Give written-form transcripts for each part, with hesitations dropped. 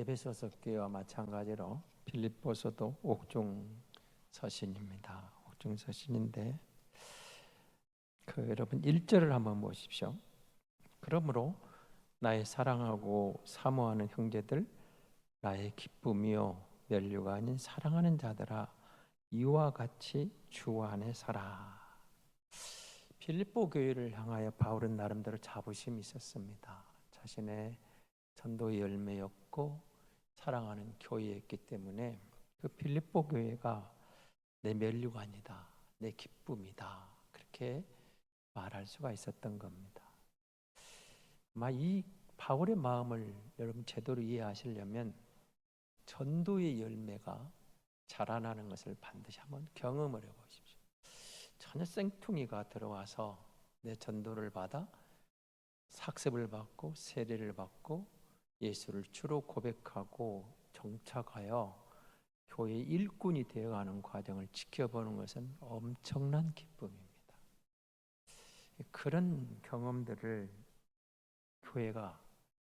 에베소서 교회와 마찬가지로 빌립보서도 옥중 서신입니다. 옥중 서신인데 여러분 1절을 한번 보십시오. 그러므로 나의 사랑하고 사모하는 형제들, 나의 기쁨이요 면류가 아닌 사랑하는 자들아, 이와 같이 주 안에 살아. 빌립보 교회를 향하여 바울은 나름대로 자부심이 있었습니다. 자신의 전도의 열매였고 사랑하는 교회였기 때문에 그 빌립보 교회가 내 면류가 아니다, 내 기쁨이다, 그렇게 말할 수가 있었던 겁니다. 아마 이 바울의 마음을 여러분 제대로 이해하시려면 전도의 열매가 자라나는 것을 반드시 한번 경험을 해보십시오. 전혀 생뚱이가 들어와서 내 전도를 받아 삭습을 받고 세례를 받고 예수를 주로 고백하고 정착하여 교회 일꾼이 되어가는 과정을 지켜보는 것은 엄청난 기쁨입니다. 그런 경험들을 교회가,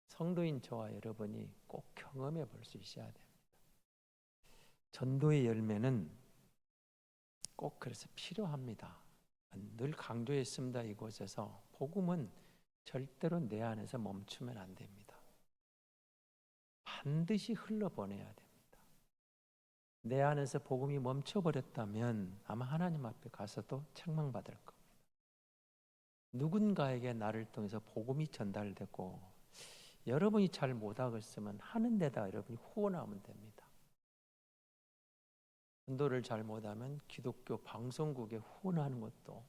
성도인 저와 여러분이 꼭 경험해 볼 수 있어야 됩니다. 전도의 열매는 꼭 그래서 필요합니다. 늘 강조했습니다. 이곳에서 복음은 절대로 내 안에서 멈추면 안 됩니다. 반드시 흘러보내야 됩니다. 내 안에서 복음이 멈춰버렸다면 아마 하나님 앞에 가서도 책망받을 겁니다. 누군가에게 나를 통해서 복음이 전달되고 여러분이 잘 못하겠으면 하는 데다 여러분이 후원하면 됩니다. 전도를 잘 못하면 기독교 방송국에 후원하는 것도,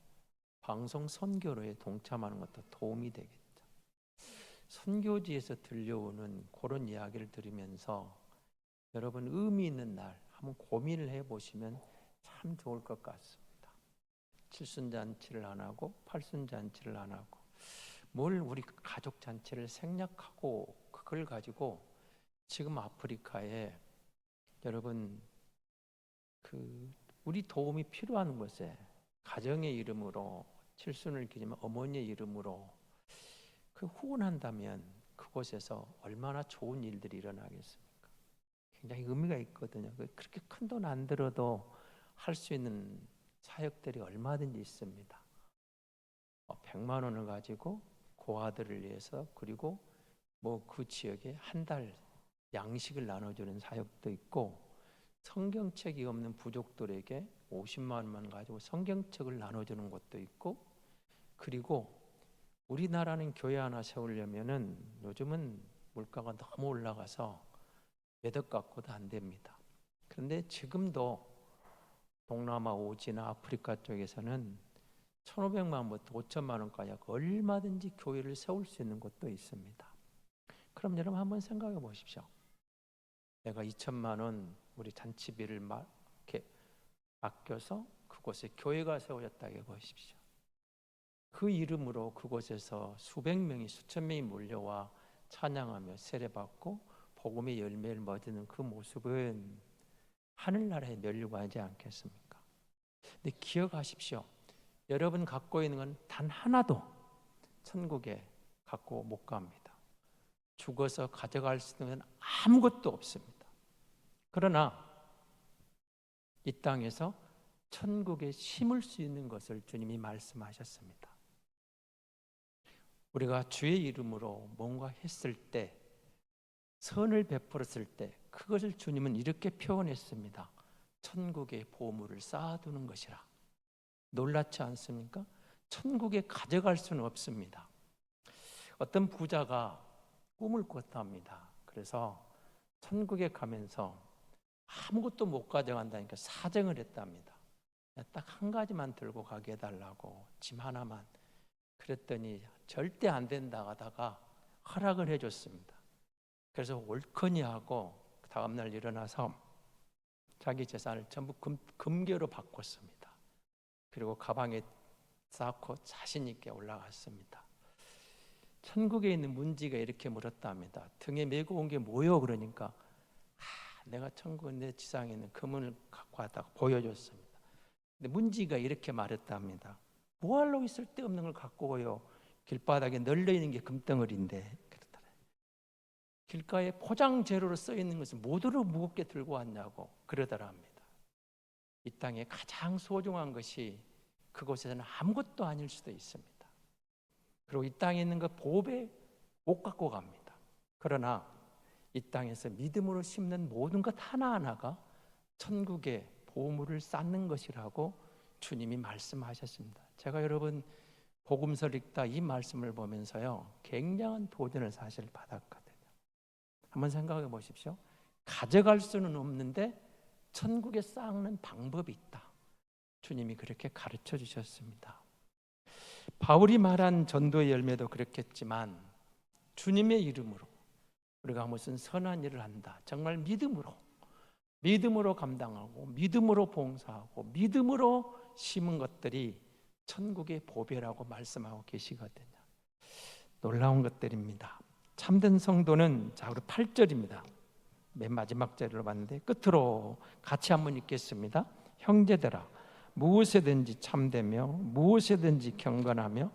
방송 선교로에 동참하는 것도 도움이 되겠죠. 선교지에서 들려오는 그런 이야기를 들으면서 여러분 의미 있는 날 한번 고민을 해보시면 참 좋을 것 같습니다. 칠순잔치를 안 하고 팔순잔치를 안 하고 뭘 우리 가족잔치를 생략하고 그걸 가지고 지금 아프리카에 여러분 우리 도움이 필요한 곳에 가정의 이름으로 칠순을 기리면 어머니의 이름으로 후원한다면 그곳에서 얼마나 좋은 일들이 일어나겠습니까? 굉장히 의미가 있거든요. 그렇게 큰 돈 안 들어도 할 수 있는 사역들이 얼마든지 있습니다. 100만 원을 가지고 고아들을 위해서, 그리고 그 지역에 한 달 양식을 나눠주는 사역도 있고, 성경책이 없는 부족들에게 50만 원만 가지고 성경책을 나눠주는 것도 있고, 그리고 우리나라는 교회 하나 세우려면은 요즘은 물가가 너무 올라가서 몇 억 갖고도 안 됩니다. 그런데 지금도 동남아 오지나 아프리카 쪽에서는 1,500만 원부터 5천만 원까지 얼마든지 교회를 세울 수 있는 곳도 있습니다. 그럼 여러분 한번 생각해 보십시오. 내가 2천만 원 우리 잔치비를 이렇게 아껴서 그곳에 교회가 세워졌다고 해보십시오. 그 이름으로 그곳에서 수백 명이, 수천 명이 몰려와 찬양하며 세례받고 복음의 열매를 맺는 그 모습은 하늘나라의 면류가 하지 않겠습니까? 근데 기억하십시오. 여러분 갖고 있는 건 단 하나도 천국에 갖고 못 갑니다. 죽어서 가져갈 수 있는 건 아무것도 없습니다. 그러나 이 땅에서 천국에 심을 수 있는 것을 주님이 말씀하셨습니다. 우리가 주의 이름으로 뭔가 했을 때, 선을 베풀었을 때 그것을 주님은 이렇게 표현했습니다. 천국에 보물을 쌓아두는 것이라. 놀랍지 않습니까? 천국에 가져갈 수는 없습니다. 어떤 부자가 꿈을 꿨답니다. 그래서 천국에 가면서 아무것도 못 가져간다니까 사정을 했답니다. 딱 한 가지만 들고 가게 해달라고, 짐 하나만. 그랬더니 절대 안 된다 하다가 허락을 해줬습니다. 그래서 옳거니 하고 다음날 일어나서 자기 재산을 전부 금괴로 바꿨습니다. 그리고 가방에 쌓고 자신 있게 올라갔습니다. 천국에 있는 문지가 이렇게 물었답니다. 등에 메고 온 게 뭐요? 그러니까 내가 천국 내 지상에 있는 금을 갖고 왔다고 보여줬습니다. 근데 문지가 이렇게 말했답니다. 뭐하려고 쓸데없는 걸 갖고 오요? 길바닥에 널려 있는 게 금덩어리인데. 그렇더라고요. 길가에 포장 재료로 써 있는 것을 모두를 무겁게 들고 왔냐고 그러더라 합니다. 이 땅에 가장 소중한 것이 그곳에서는 아무것도 아닐 수도 있습니다. 그리고 이 땅에 있는 것 보배 못 갖고 갑니다. 그러나 이 땅에서 믿음으로 심는 모든 것 하나하나가 천국의 보물을 쌓는 것이라고 주님이 말씀하셨습니다. 제가 여러분 복음서를 읽다 이 말씀을 보면서요, 굉장한 도전을 사실 받았거든요. 한번 생각해 보십시오. 가져갈 수는 없는데 천국에 쌓는 방법이 있다. 주님이 그렇게 가르쳐 주셨습니다. 바울이 말한 전도의 열매도 그렇겠지만 주님의 이름으로 우리가 무슨 선한 일을 한다. 정말 믿음으로 감당하고 믿음으로 봉사하고 믿음으로 심은 것들이 천국의 보배라고 말씀하고 계시거든요. 놀라운 것들입니다. 참된 성도는 자, 우리 8절입니다. 맨 마지막 절을 봤는데 끝으로 같이 한번 읽겠습니다. 형제들아, 무엇에든지 참되며 무엇에든지 경건하며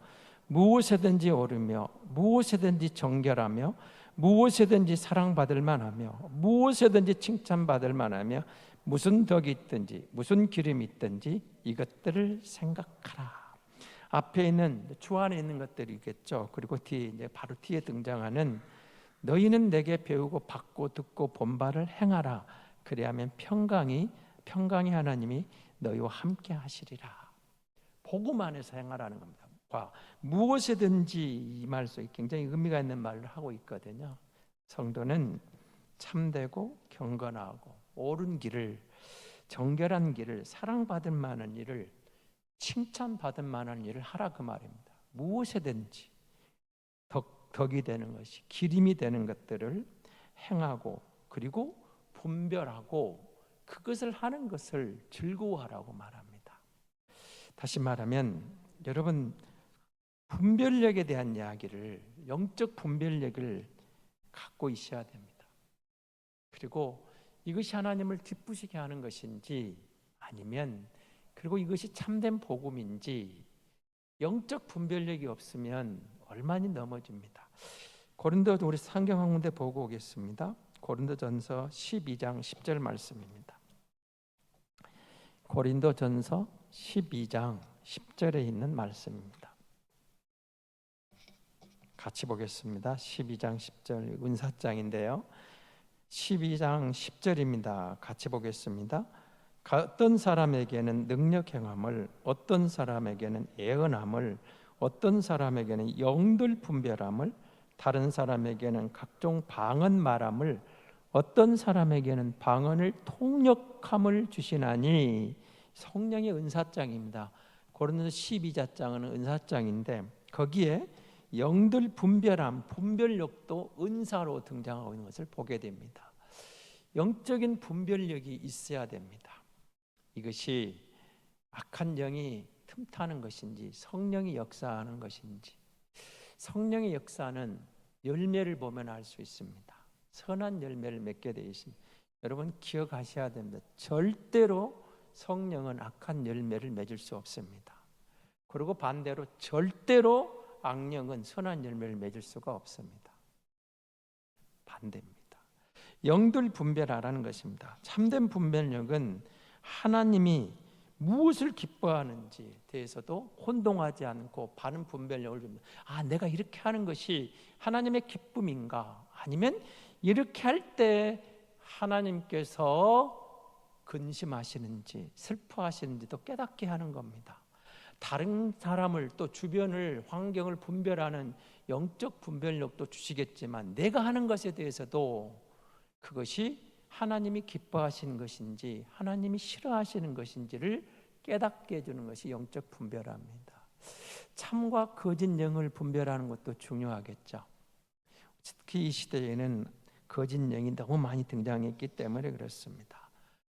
무엇에든지 옳으며 무엇에든지 정결하며 무엇에든지 사랑받을 만하며 무엇에든지 칭찬받을 만하며 무슨 덕이 있든지 무슨 기름이 있든지 이것들을 생각하라. 앞에 있는 주 안에 있는 것들이겠죠. 그리고 뒤에 이제 바로 뒤에 등장하는 너희는 내게 배우고 받고 듣고 본 바를 행하라. 그리하면 평강이 하나님이 너희와 함께 하시리라. 복음 안에서 행하라는 겁니다. 무엇이든지 이 말 속에 굉장히 의미가 있는 말을 하고 있거든요. 성도는 참되고 경건하고 옳은 길을, 정결한 길을, 사랑받을 만한 일을, 칭찬받을 만한 일을 하라 그 말입니다. 무엇이든지 덕이 되는 것이, 기림이 되는 것들을 행하고 그리고 분별하고 그것을 하는 것을 즐거워하라고 말합니다. 다시 말하면 여러분, 분별력에 대한 이야기를, 영적 분별력을 갖고 있어야 됩니다. 그리고 이것이 하나님을 기쁘시게 하는 것인지 아니면 그리고 이것이 참된 복음인지 영적 분별력이 없으면 얼마나 넘어집니다. 고린도 우리 성경 한 군데 보고 오겠습니다. 고린도전서 12장 10절 말씀입니다. 고린도전서 12장 10절에 있는 말씀입니다. 같이 보겠습니다. 12장 10절 은사장인데요. 12장 10절입니다. 같이 보겠습니다. 어떤 사람에게는 능력 행함을, 어떤 사람에게는 예언함을, 어떤 사람에게는 영들 분별함을, 다른 사람에게는 각종 방언 말함을, 어떤 사람에게는 방언을 통역함을 주시나니. 성령의 은사장입니다. 고린도서 12장은 은사장인데 거기에 영들 분별함, 분별력도 은사로 등장하고 있는 것을 보게 됩니다. 영적인 분별력이 있어야 됩니다. 이것이 악한 영이 틈타는 것인지 성령이 역사하는 것인지. 성령의 역사는 열매를 보면 알 수 있습니다. 선한 열매를 맺게 되어 있습니다. 여러분 기억하셔야 됩니다. 절대로 성령은 악한 열매를 맺을 수 없습니다. 그리고 반대로 절대로 악령은 선한 열매를 맺을 수가 없습니다. 반대입니다. 영들 분별하라는 것입니다. 참된 분별력은 하나님이 무엇을 기뻐하는지에 대해서도 혼동하지 않고 바른 분별력을 줍니다. 내가 이렇게 하는 것이 하나님의 기쁨인가? 아니면 이렇게 할 때 하나님께서 근심하시는지 슬퍼하시는지도 깨닫게 하는 겁니다. 다른 사람을 또 주변을 환경을 분별하는 영적 분별력도 주시겠지만 내가 하는 것에 대해서도 그것이 하나님이 기뻐하시는 것인지 하나님이 싫어하시는 것인지를 깨닫게 해주는 것이 영적 분별합니다. 참과 거짓 영을 분별하는 것도 중요하겠죠. 특히 이 시대에는 거짓 영이 너무 많이 등장했기 때문에 그렇습니다.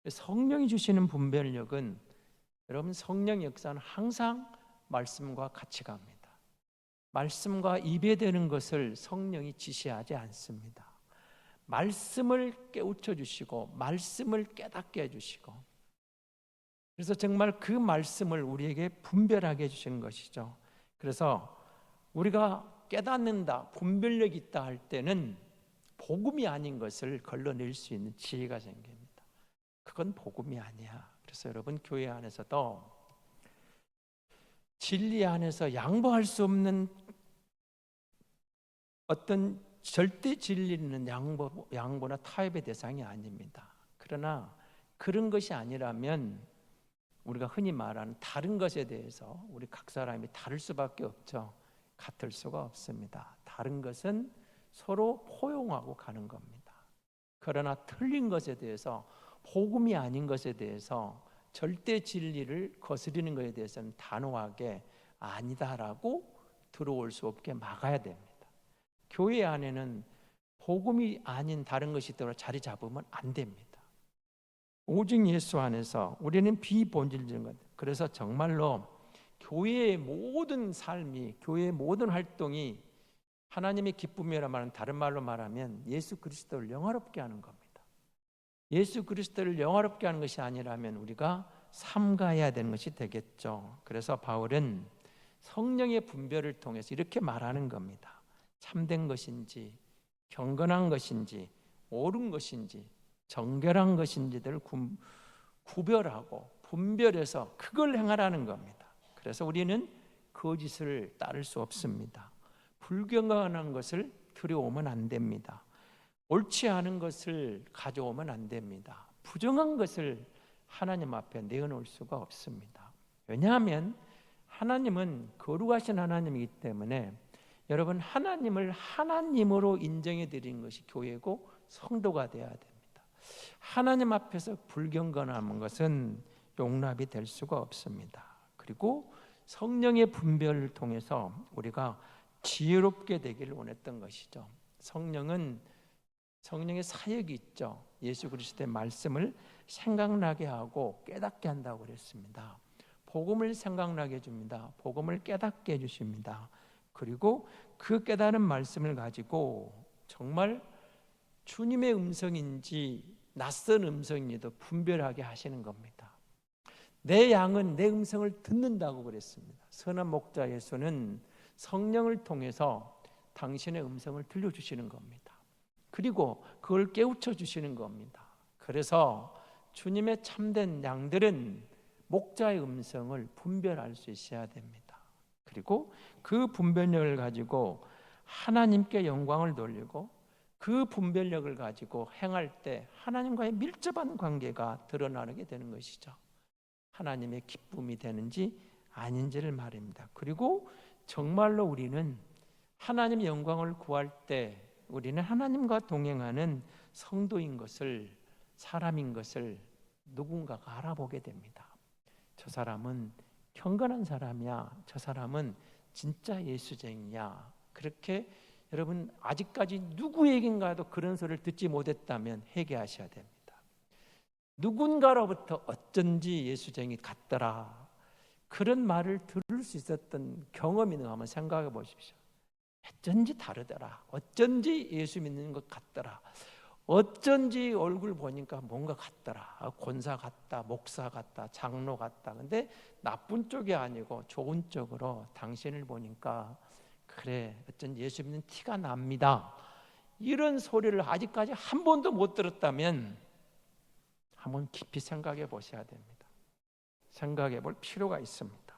성령이 주시는 분별력은 여러분 성령 역사는 항상 말씀과 같이 갑니다. 말씀과 입에 대는 것을 성령이 지시하지 않습니다. 말씀을 깨우쳐 주시고 말씀을 깨닫게 해주시고 그래서 정말 그 말씀을 우리에게 분별하게 해주시는 것이죠. 그래서 우리가 깨닫는다, 분별력이 있다 할 때는 복음이 아닌 것을 걸러낼 수 있는 지혜가 생깁니다. 그건 복음이 아니야. 그래서 여러분, 교회 안에서도 진리 안에서 양보할 수 없는 어떤 절대 진리는 양보나 타협의 대상이 아닙니다. 그러나 그런 것이 아니라면 우리가 흔히 말하는 다른 것에 대해서 우리 각 사람이 다를 수밖에 없죠. 같을 수가 없습니다. 다른 것은 서로 포용하고 가는 겁니다. 그러나 틀린 것에 대해서, 복음이 아닌 것에 대해서, 절대 진리를 거스르는 것에 대해서는 단호하게 아니다라고 들어올 수 없게 막아야 됩니다. 교회 안에는 복음이 아닌 다른 것이 있더라도 자리 잡으면 안 됩니다. 오직 예수 안에서 우리는 비본질적인 것. 그래서 정말로 교회의 모든 삶이, 교회의 모든 활동이 하나님의 기쁨이라 말하는, 다른 말로 말하면 예수 그리스도를 영화롭게 하는 겁니다. 예수 그리스도를 영화롭게 하는 것이 아니라면 우리가 삼가해야 되는 것이 되겠죠. 그래서 바울은 성령의 분별을 통해서 이렇게 말하는 겁니다. 참된 것인지, 경건한 것인지, 옳은 것인지, 정결한 것인지를 구별하고 분별해서 그걸 행하라는 겁니다. 그래서 우리는 거짓을 따를 수 없습니다. 불경건한 것을 들여오면 안 됩니다. 옳지 않은 것을 가져오면 안 됩니다. 부정한 것을 하나님 앞에 내어놓을 수가 없습니다. 왜냐하면 하나님은 거룩하신 하나님이기 때문에 여러분, 하나님을 하나님으로 인정해 드리는 것이 교회고 성도가 되어야 됩니다. 하나님 앞에서 불경건한 것은 용납이 될 수가 없습니다. 그리고 성령의 분별을 통해서 우리가 지혜롭게 되기를 원했던 것이죠. 성령의 사역이 있죠. 예수 그리스도의 말씀을 생각나게 하고 깨닫게 한다고 그랬습니다. 복음을 생각나게 해줍니다. 복음을 깨닫게 해주십니다. 그리고 그 깨달은 말씀을 가지고 정말 주님의 음성인지 낯선 음성인지도 분별하게 하시는 겁니다. 내 양은 내 음성을 듣는다고 그랬습니다. 선한 목자 예수는 성령을 통해서 당신의 음성을 들려주시는 겁니다. 그리고 그걸 깨우쳐 주시는 겁니다. 그래서 주님의 참된 양들은 목자의 음성을 분별할 수 있어야 됩니다. 그리고 그 분별력을 가지고 하나님께 영광을 돌리고 그 분별력을 가지고 행할 때 하나님과의 밀접한 관계가 드러나게 되는 것이죠. 하나님의 기쁨이 되는지 아닌지를 말입니다. 그리고 정말로 우리는 하나님의 영광을 구할 때 우리는 하나님과 동행하는 성도인 것을, 사람인 것을 누군가가 알아보게 됩니다. 저 사람은 경건한 사람이야. 저 사람은 진짜 예수쟁이야. 그렇게 여러분, 아직까지 누구에겐가도 그런 소리를 듣지 못했다면 회개하셔야 됩니다. 누군가로부터 어쩐지 예수쟁이 같더라, 그런 말을 들을 수 있었던 경험이 있는가 한번 생각해 보십시오. 어쩐지 다르더라, 어쩐지 예수 믿는 것 같더라, 어쩐지 얼굴 보니까 뭔가 같더라, 권사 같다, 목사 같다, 장로 같다. 근데 나쁜 쪽이 아니고 좋은 쪽으로 당신을 보니까 그래, 어쩐지 예수 믿는 티가 납니다. 이런 소리를 아직까지 한 번도 못 들었다면 한번 깊이 생각해 보셔야 됩니다. 생각해 볼 필요가 있습니다.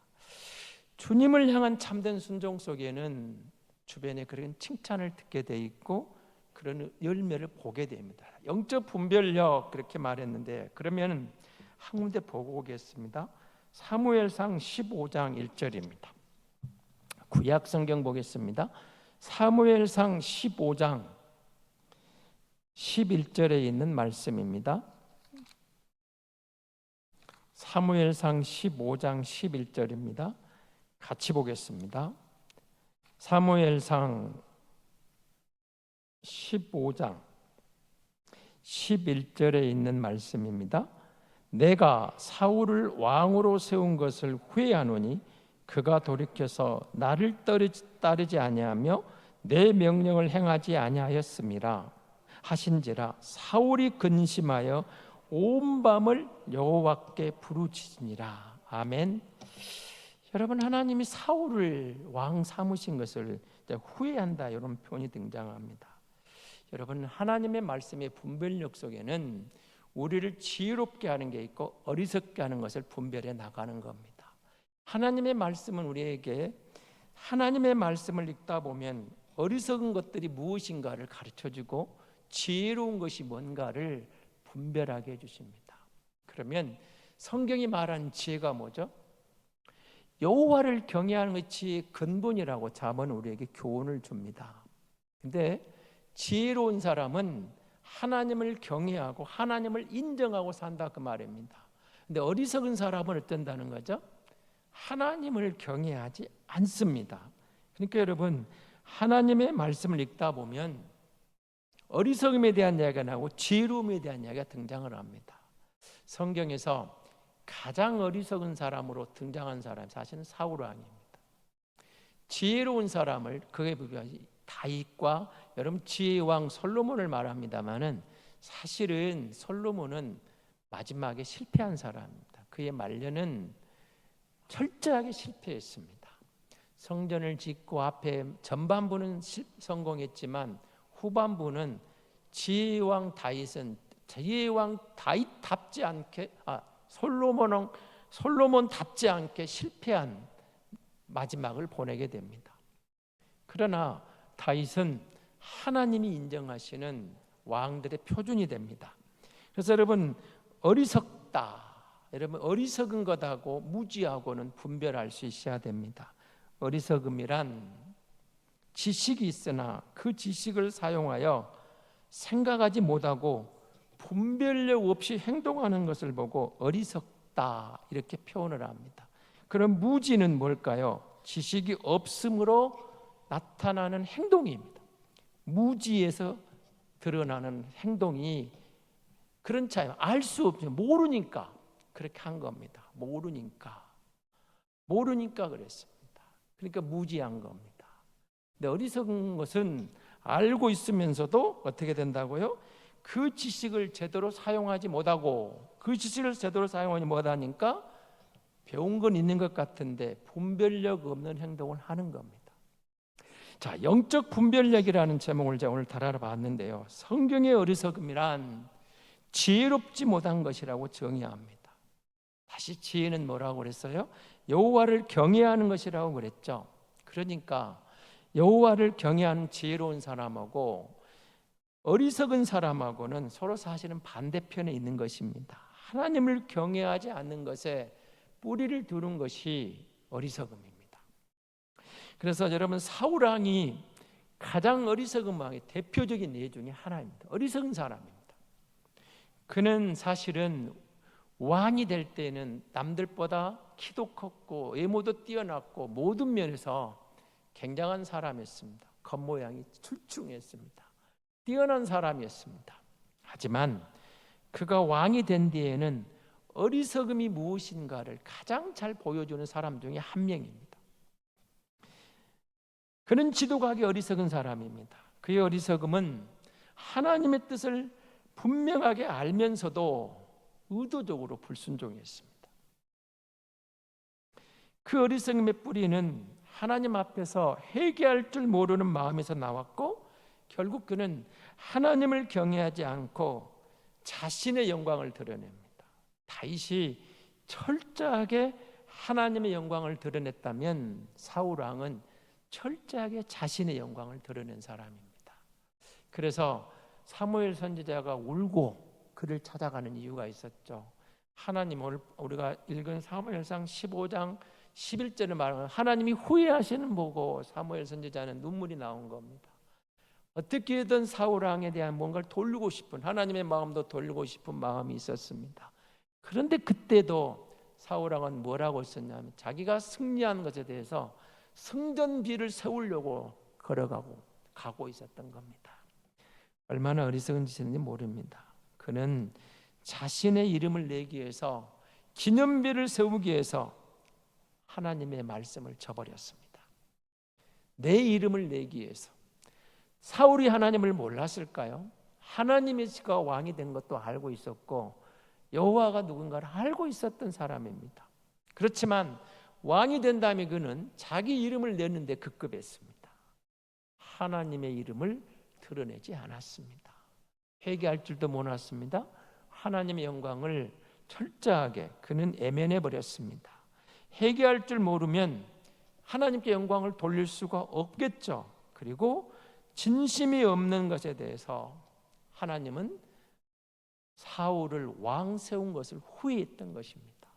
주님을 향한 참된 순종 속에는 주변에 그런 칭찬을 듣게 돼 있고 그런 열매를 보게 됩니다. 영적 분별력, 그렇게 말했는데, 그러면 한 군데 보고 오겠습니다. 사무엘상 15장 1절입니다. 구약 성경 보겠습니다. 사무엘상 15장 11절에 있는 말씀입니다. 사무엘상 15장 11절입니다. 같이 보겠습니다. 사무엘상 15장 11절에 있는 말씀입니다. 내가 사울을 왕으로 세운 것을 후회하노니 그가 돌이켜서 나를 따르지 아니하며 내 명령을 행하지 아니하였음이라 하신지라. 사울이 근심하여 온 밤을 여호와께 부르짖으니라. 아멘. 여러분, 하나님이 사울을 왕 삼으신 것을 후회한다, 이런 표현이 등장합니다. 여러분, 하나님의 말씀의 분별력 속에는 우리를 지혜롭게 하는 게 있고 어리석게 하는 것을 분별해 나가는 겁니다. 하나님의 말씀은 우리에게 하나님의 말씀을 읽다 보면 어리석은 것들이 무엇인가를 가르쳐주고 지혜로운 것이 뭔가를 분별하게 해주십니다. 그러면 성경이 말한 지혜가 뭐죠? 여호와를 경외하는 것이 근본이라고 잠언은 우리에게 교훈을 줍니다. 근데 지혜로운 사람은 하나님을 경외하고 하나님을 인정하고 산다, 그 말입니다. 근데 어리석은 사람은 어떤다는 거죠? 하나님을 경외하지 않습니다. 그러니까 여러분, 하나님의 말씀을 읽다 보면 어리석음에 대한 이야기가 나오고 지혜로움에 대한 이야기가 등장을 합니다. 성경에서 가장 어리석은 사람으로 등장한 사람이 사실은 사울 왕입니다. 지혜로운 사람을 그에 비교하지 다윗과 여러분 지혜의 왕 솔로몬을 말합니다마는 사실은 솔로몬은 마지막에 실패한 사람입니다. 그의 말년은 철저하게 실패했습니다. 성전을 짓고 앞에 전반부는 성공했지만 후반부는 지혜의 왕 다윗은 지혜의 왕 다윗답지 않게 솔로몬답지 않게 실패한 마지막을 보내게 됩니다. 그러나 다윗은 하나님이 인정하시는 왕들의 표준이 됩니다. 그래서 여러분, 여러분 어리석은 것하고 무지하고는 분별할 수 있어야 됩니다. 어리석음이란 지식이 있으나 그 지식을 사용하여 생각하지 못하고 분별력 없이 행동하는 것을 보고 어리석다 이렇게 표현을 합니다. 그럼 무지는 뭘까요? 지식이 없음으로 나타나는 행동입니다. 무지에서 드러나는 행동이 그런 차이, 알 수 없죠. 모르니까 그렇게 한 겁니다. 모르니까 그랬습니다. 그러니까 무지한 겁니다. 근데 어리석은 것은 알고 있으면서도 어떻게 된다고요? 그 지식을 제대로 사용하지 못하고 그 지식을 제대로 사용하지 못하니까 배운 건 있는 것 같은데 분별력 없는 행동을 하는 겁니다. 자, 영적 분별력이라는 제목을 제가 오늘 다뤄봤는데요. 성경의 어리석음이란 지혜롭지 못한 것이라고 정의합니다. 다시 지혜는 뭐라고 그랬어요? 여호와를 경외하는 것이라고 그랬죠. 그러니까 여호와를 경외하는 지혜로운 사람하고 어리석은 사람하고는 서로 사실은 반대편에 있는 것입니다. 하나님을 경외하지 않는 것에 뿌리를 두는 것이 어리석음입니다. 그래서 여러분, 사울 왕이 가장 어리석은 왕의 대표적인 예 중에 하나입니다. 어리석은 사람입니다. 그는 사실은 왕이 될 때는 남들보다 키도 컸고 외모도 뛰어났고 모든 면에서 굉장한 사람이었습니다. 겉모양이 출중했습니다. 뛰어난 사람이었습니다. 하지만 그가 왕이 된 뒤에는 어리석음이 무엇인가를 가장 잘 보여주는 사람 중에 한 명입니다. 그는 지도각이 어리석은 사람입니다. 그의 어리석음은 하나님의 뜻을 분명하게 알면서도 의도적으로 불순종했습니다. 그 어리석음의 뿌리는 하나님 앞에서 회개할 줄 모르는 마음에서 나왔고 결국 그는 하나님을 경외하지 않고 자신의 영광을 드러냅니다. 다윗이 철저하게 하나님의 영광을 드러냈다면 사울 왕은 철저하게 자신의 영광을 드러낸 사람입니다. 그래서 사무엘 선지자가 울고 그를 찾아가는 이유가 있었죠. 하나님, 오늘 우리가 읽은 사무엘상 15장 11절을 말하면 하나님이 후회하시는 보고 사무엘 선지자는 눈물이 나온 겁니다. 어떻게든 사울 왕에 대한 뭔가를 돌리고 싶은 하나님의 마음도 돌리고 싶은 마음이 있었습니다. 그런데 그때도 사울 왕은 뭐라고 했었냐면 자기가 승리한 것에 대해서 성전비를 세우려고 가고 있었던 겁니다. 얼마나 어리석은 짓인지 모릅니다. 그는 자신의 이름을 내기 위해서 기념비를 세우기 위해서 하나님의 말씀을 저버렸습니다. 내 이름을 내기 위해서. 사울이 하나님을 몰랐을까요? 하나님이 가 왕이 된 것도 알고 있었고 여호와가 누군가를 알고 있었던 사람입니다. 그렇지만 왕이 된 다음에 그는 자기 이름을 내는데 급급했습니다. 하나님의 이름을 드러내지 않았습니다. 회개할 줄도 몰랐습니다. 하나님의 영광을 철저하게 그는 애면해 버렸습니다. 회개할 줄 모르면 하나님께 영광을 돌릴 수가 없겠죠. 그리고 진심이 없는 것에 대해서 하나님은 사울을 왕 세운 것을 후회했던 것입니다.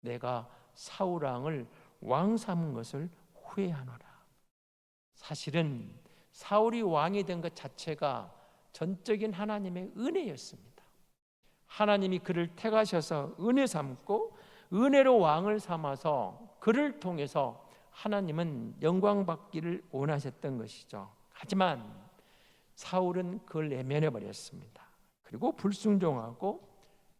내가 사울 왕을 왕 삼은 것을 후회하노라. 사실은 사울이 왕이 된 것 자체가 전적인 하나님의 은혜였습니다. 하나님이 그를 택하셔서 은혜 삼고 은혜로 왕을 삼아서 그를 통해서 하나님은 영광 받기를 원하셨던 것이죠. 하지만 사울은 그걸 내면해 버렸습니다. 그리고 불순종하고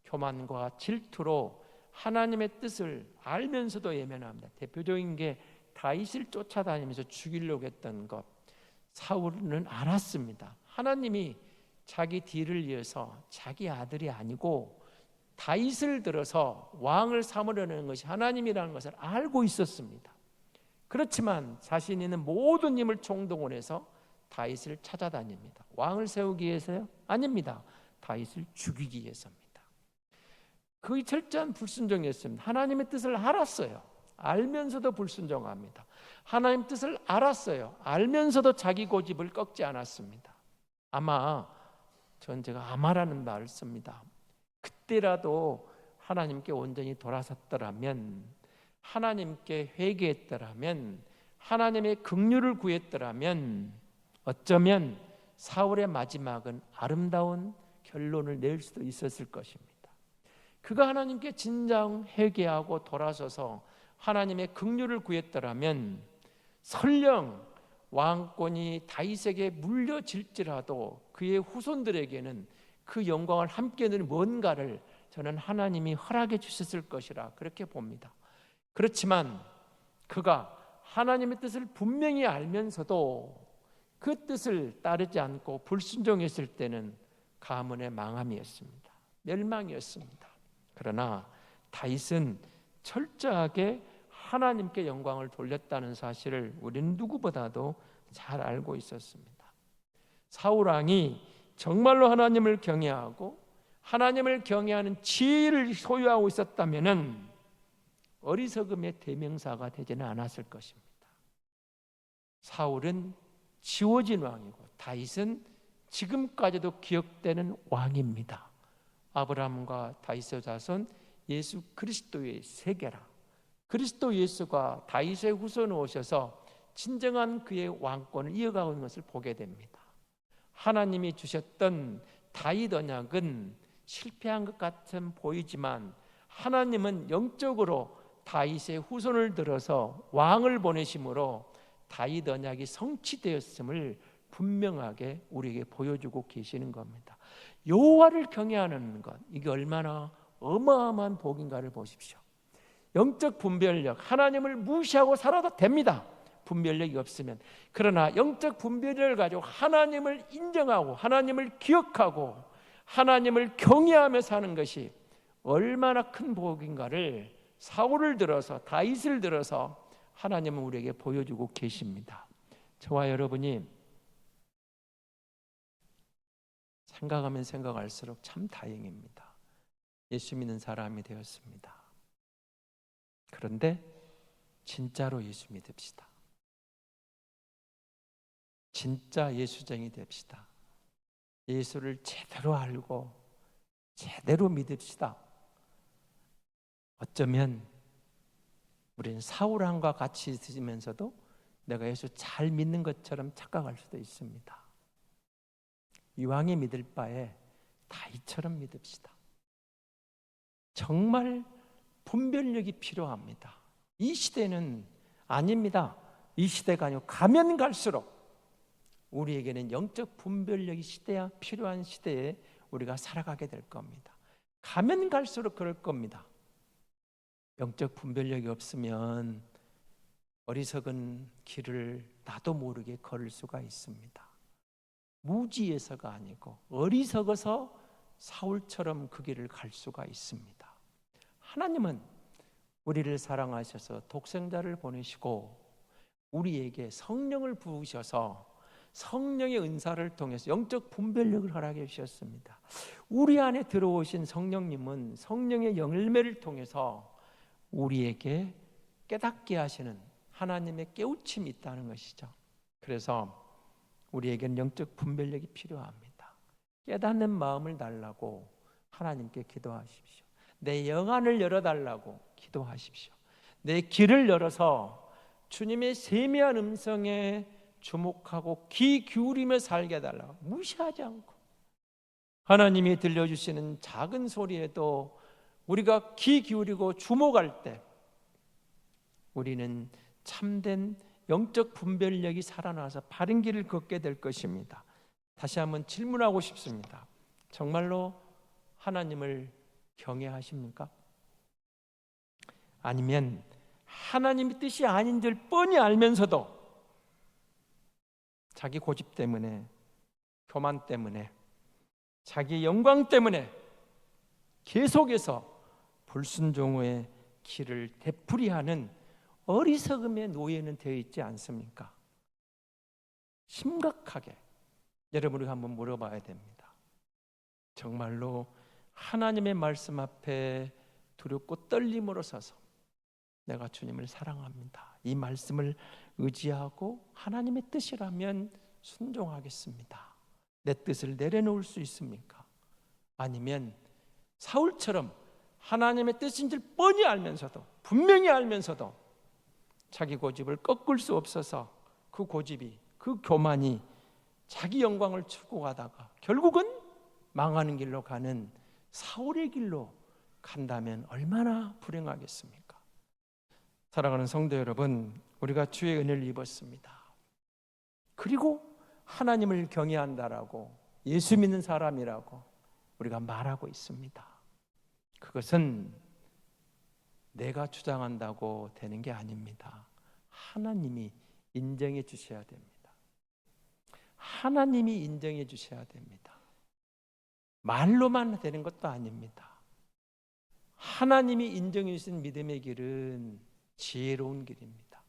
교만과 질투로 하나님의 뜻을 알면서도 외면합니다. 대표적인 게 다윗을 쫓아다니면서 죽이려고 했던 것. 사울은 알았습니다. 하나님이 자기 뒤를 이어서 자기 아들이 아니고 다윗을 들어서 왕을 삼으려는 것이 하나님이라는 것을 알고 있었습니다. 그렇지만 자신이 있는 모든 힘을 총동원해서 다윗을 찾아다닙니다. 왕을 세우기 위해서요? 아닙니다. 다윗을 죽이기 위해서입니다. 그의 철저한 불순종이었습니다. 하나님의 뜻을 알았어요. 알면서도 불순종합니다. 하나님 뜻을 알았어요. 알면서도 자기 고집을 꺾지 않았습니다. 제가 아마라는 말을 씁니다. 그때라도 하나님께 온전히 돌아섰더라면, 하나님께 회개했더라면, 하나님의 긍휼을 구했더라면 어쩌면 사울의 마지막은 아름다운 결론을 낼 수도 있었을 것입니다. 그가 하나님께 진정 회개하고 돌아서서 하나님의 긍휼을 구했더라면 설령 왕권이 다윗에게 물려질지라도 그의 후손들에게는 그 영광을 함께 누릴 뭔가를 저는 하나님이 허락해 주셨을 것이라 그렇게 봅니다. 그렇지만 그가 하나님의 뜻을 분명히 알면서도 그 뜻을 따르지 않고 불순종했을 때는 가문의 망함이었습니다. 멸망이었습니다. 그러나 다윗은 철저하게 하나님께 영광을 돌렸다는 사실을 우리는 누구보다도 잘 알고 있었습니다. 사울 왕이 정말로 하나님을 경외하고 하나님을 경외하는 지혜를 소유하고 있었다면 어리석음의 대명사가 되지는 않았을 것입니다. 사울은 지워진 왕이고 다윗은 지금까지도 기억되는 왕입니다. 아브라함과 다윗의 자손 예수 그리스도의 세계라. 그리스도 예수가 다윗의 후손으로 오셔서 진정한 그의 왕권을 이어가고 있는 것을 보게 됩니다. 하나님이 주셨던 다윗 언약은 실패한 것 같은 보이지만 하나님은 영적으로 다윗의 후손을 들어서 왕을 보내심으로 다윗 언약이 성취되었음을 분명하게 우리에게 보여주고 계시는 겁니다. 여호와를 경외하는 것, 이게 얼마나 어마어마한 복인가를 보십시오. 영적 분별력, 하나님을 무시하고 살아도 됩니다. 분별력이 없으면. 그러나 영적 분별력을 가지고 하나님을 인정하고 하나님을 기억하고 하나님을 경외하며 사는 것이 얼마나 큰 복인가를 사울을 들어서 다윗을 들어서 하나님은 우리에게 보여주고 계십니다. 저와 여러분이 생각하면 생각할수록 참 다행입니다. 예수 믿는 사람이 되었습니다. 그런데 진짜로 예수 믿읍시다. 진짜 예수쟁이 됩시다. 예수를 제대로 알고 제대로 믿읍시다. 어쩌면 우리는 사울왕과 같이 있으면서도 내가 예수 잘 믿는 것처럼 착각할 수도 있습니다. 이왕에 믿을 바에 다윗처럼 믿읍시다. 정말 분별력이 필요합니다. 이 시대는 아닙니다. 이 시대가 아니고 가면 갈수록 우리에게는 영적 분별력이 필요한 시대에 우리가 살아가게 될 겁니다. 가면 갈수록 그럴 겁니다. 영적 분별력이 없으면 어리석은 길을 나도 모르게 걸을 수가 있습니다. 무지해서가 아니고 어리석어서 사울처럼 그 길을 갈 수가 있습니다. 하나님은 우리를 사랑하셔서 독생자를 보내시고 우리에게 성령을 부으셔서 성령의 은사를 통해서 영적 분별력을 허락해 주셨습니다. 우리 안에 들어오신 성령님은 성령의 열매를 통해서 우리에게 깨닫게 하시는 하나님의 깨우침이 있다는 것이죠. 그래서 우리에게는 영적 분별력이 필요합니다. 깨닫는 마음을 달라고 하나님께 기도하십시오. 내 영안을 열어달라고 기도하십시오. 내 귀를 열어서 주님의 세미한 음성에 주목하고 귀 기울이며 살게 해달라고, 무시하지 않고 하나님이 들려주시는 작은 소리에도 우리가 귀 기울이고 주목할 때 우리는 참된 영적 분별력이 살아나서 바른 길을 걷게 될 것입니다. 다시 한번 질문하고 싶습니다. 정말로 하나님을 경외하십니까? 아니면 하나님의 뜻이 아닌 줄 뻔히 알면서도 자기 고집 때문에, 교만 때문에, 자기 영광 때문에 계속해서 불순종의 길을 되풀이하는 어리석음의 노예는 되어 있지 않습니까? 심각하게 여러분이 한번 물어봐야 됩니다. 정말로 하나님의 말씀 앞에 두렵고 떨림으로 서서 내가 주님을 사랑합니다, 이 말씀을 의지하고 하나님의 뜻이라면 순종하겠습니다, 내 뜻을 내려놓을 수 있습니까? 아니면 사울처럼 하나님의 뜻인 줄 뻔히 알면서도, 분명히 알면서도 자기 고집을 꺾을 수 없어서 그 고집이, 그 교만이 자기 영광을 추구하다가 결국은 망하는 길로 가는 사울의 길로 간다면 얼마나 불행하겠습니까? 사랑하는 성도 여러분, 우리가 주의 은혜를 입었습니다. 그리고 하나님을 경외한다라고, 예수 믿는 사람이라고 우리가 말하고 있습니다. 그것은 내가 주장한다고 되는 게 아닙니다. 하나님이 인정해 주셔야 됩니다. 하나님이 인정해 주셔야 됩니다. 말로만 되는 것도 아닙니다. 하나님이 인정해 주신 믿음의 길은 지혜로운 길입니다.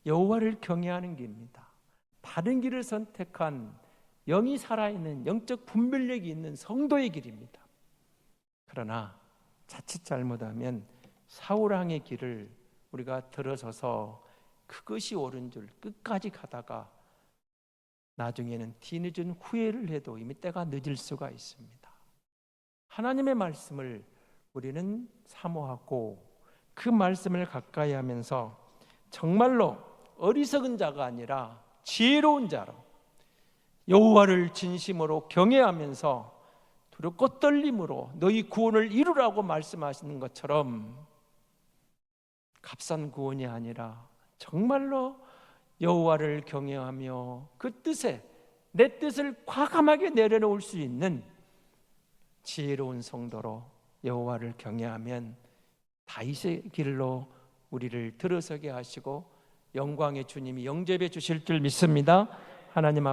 여호와를 경외하는 길입니다. 바른 길을 선택한 영이 살아있는 영적 분별력이 있는 성도의 길입니다. 그러나 자칫 잘못하면 사울왕의 길을 우리가 들어서서 그것이 옳은 줄 끝까지 가다가 나중에는 뒤늦은 후회를 해도 이미 때가 늦을 수가 있습니다. 하나님의 말씀을 우리는 사모하고 그 말씀을 가까이 하면서 정말로 어리석은 자가 아니라 지혜로운 자로 여호와를 진심으로 경외하면서 두렵고 떨림으로 너희 구원을 이루라고 말씀하시는 것처럼 값싼 구원이 아니라 정말로 여호와를 경외하며 그 뜻에 내 뜻을 과감하게 내려놓을 수 있는 지혜로운 성도로 여호와를 경외하면 다윗의 길로 우리를 들어서게 하시고 영광의 주님이 영접해 주실 줄 믿습니다. 하나님